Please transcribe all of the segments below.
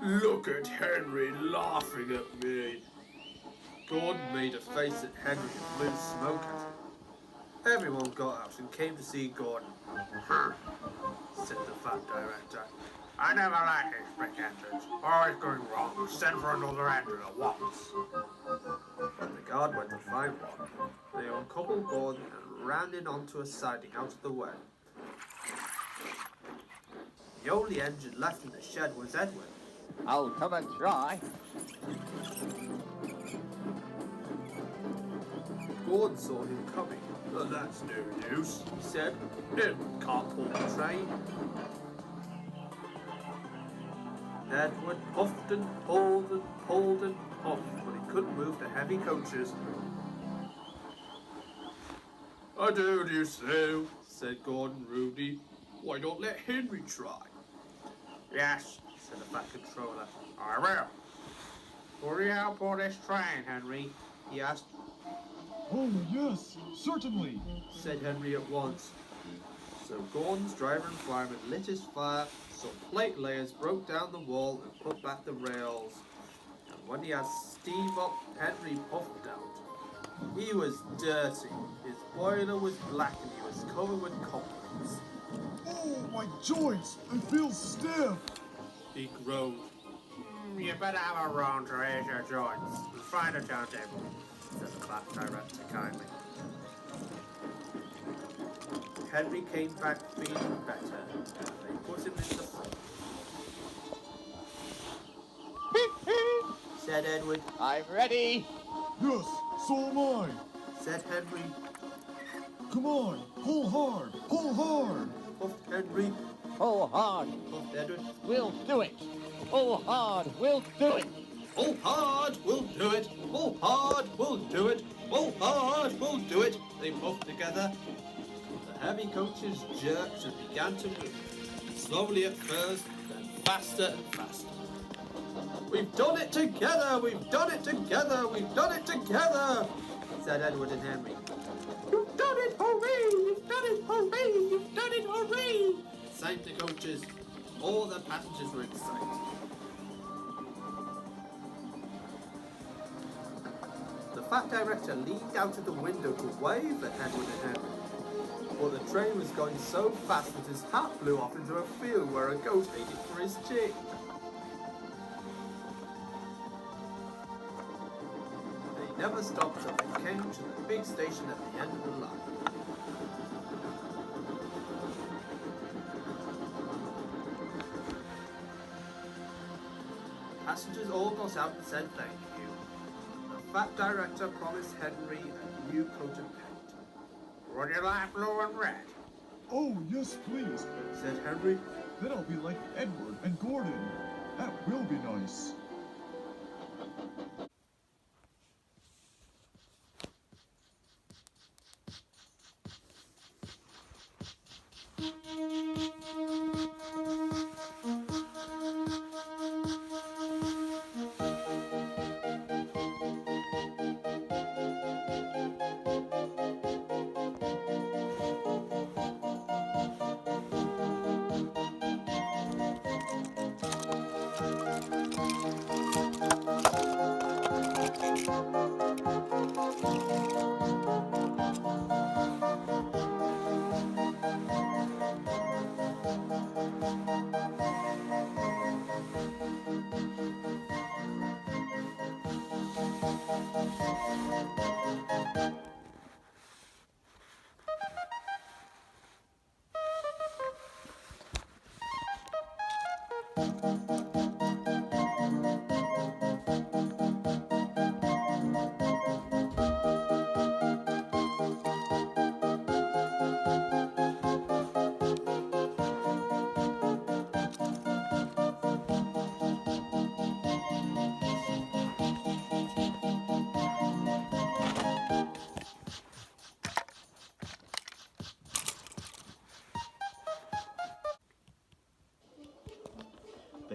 Look at Henry laughing at me. Gordon made a face at Henry and blew smoke at him. Everyone got out and came to see Gordon. "Huh," said the fat director. "I never like these brick engines. Always going wrong. Send for another engine at once." When the guard went to find one, they uncoupled Gordon and ran in onto a siding out of the way. The only engine left in the shed was Edward. I'll come and try. Gordon saw him coming. "That's no use," he said. "It can't pull the train." Edward puffed and pulled and pulled and puffed, but he couldn't move the heavy coaches. "I told you so," said Gordon rudely. "Why don't let Henry try?" "Yes," said the fat controller. "I will. Will you help pull this train, Henry?" he asked. Oh, yes, certainly, said Henry at once. So Gordon's driver and fireman lit his fire, some plate layers broke down the wall and put back the rails. And when he had steam up, Henry puffed out. He was dirty, his boiler was black and he was covered with cobwebs. Oh, my joints, I feel stiff. He groaned. You better have a round to raise your joints and find a turntable, said the fat director kindly. Henry came back feeling better, and they put him in the front. Said Edward. I'm ready. Yes, so am I. Said Henry. Come on, pull hard, pull hard. Puffed Henry. Pull hard. Puffed Edward. We'll do it. Pull hard. We'll do it. Pull hard, we'll do it. Pull hard, we'll do it. Pull hard, we'll do it. They puffed together. The heavy coaches jerked and began to move. Slowly at first, then faster and faster. We've done it together! We've done it together! We've done it together! Said Edward and Henry. You've done it! Hooray! You've done it! Hooray! You've done it! Hooray! Sang the coaches. All the passengers were excited. The fat director leaned out of the window to wave at Edward and Henry. But the train was going so fast that his hat blew off into a field where a goat ate it for his chick. They never stopped till they came to the big station at the end of the line. Passengers all got out and said thank you. The fat director promised Henry a new coat of paint. Would you like blue and red? Oh, yes, please, Said Henry. then I'll be like Edward and Gordon. That will be nice.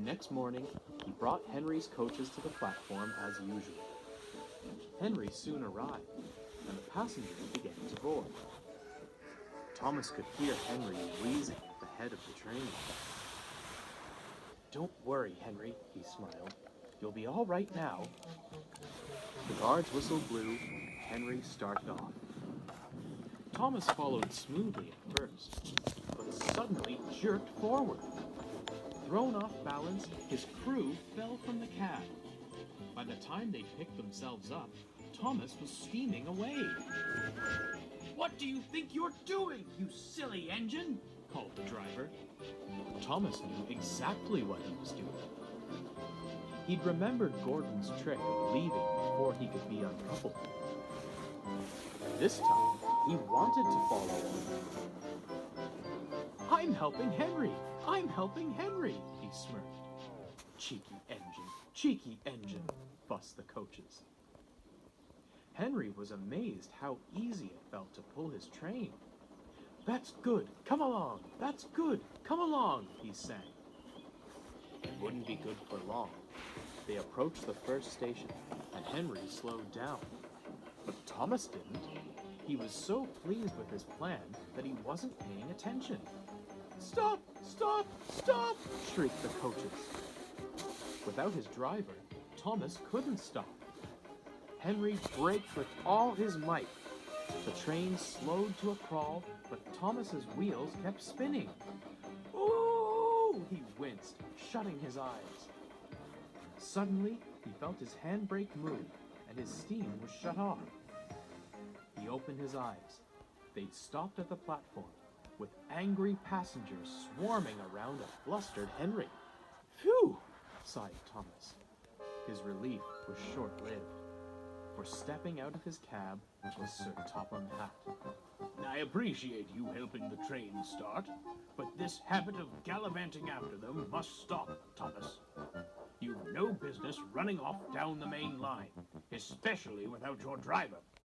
next morning, he brought Henry's coaches to the platform as usual. Henry soon arrived, and the passengers began to board. Thomas could hear Henry wheezing at the head of the train. "Don't worry, Henry," he smiled. "You'll be all right now." The guard's whistle blew, and Henry started off. Thomas followed smoothly at first, but suddenly jerked forward. Thrown off balance, his crew fell from the cab. By the time they picked themselves up, Thomas was steaming away. "What do you think you're doing, you silly engine?" called the driver. Thomas knew exactly what he was doing. He'd remembered Gordon's trick of leaving before he could be uncoupled. This time, he wanted to follow on. "I'm helping Henry! I'm helping Henry!" he smirked. Cheeky engine, fussed the coaches. Henry was amazed how easy it felt to pull his train. "That's good, come along, that's good, come along," he sang. It wouldn't be good for long. They approached the first station, and Henry slowed down. But Thomas didn't. He was so pleased with his plan that he wasn't paying attention. "Stop! Stop! Stop!" shrieked the coaches. Without his driver, Thomas couldn't stop. Henry braked with all his might. The train slowed to a crawl, but Thomas's wheels kept spinning. "Ooh!" he winced, shutting his eyes. Suddenly, he felt his handbrake move, and his steam was shut off. He opened his eyes. They'd stopped at the platform, with angry passengers swarming around a flustered Henry. "Phew!" sighed Thomas. His relief was short-lived, for stepping out of his cab was Sir Topham Hatt. "I appreciate you helping the train start, but this habit of gallivanting after them must stop, Thomas. You've no business running off down the main line, especially without your driver.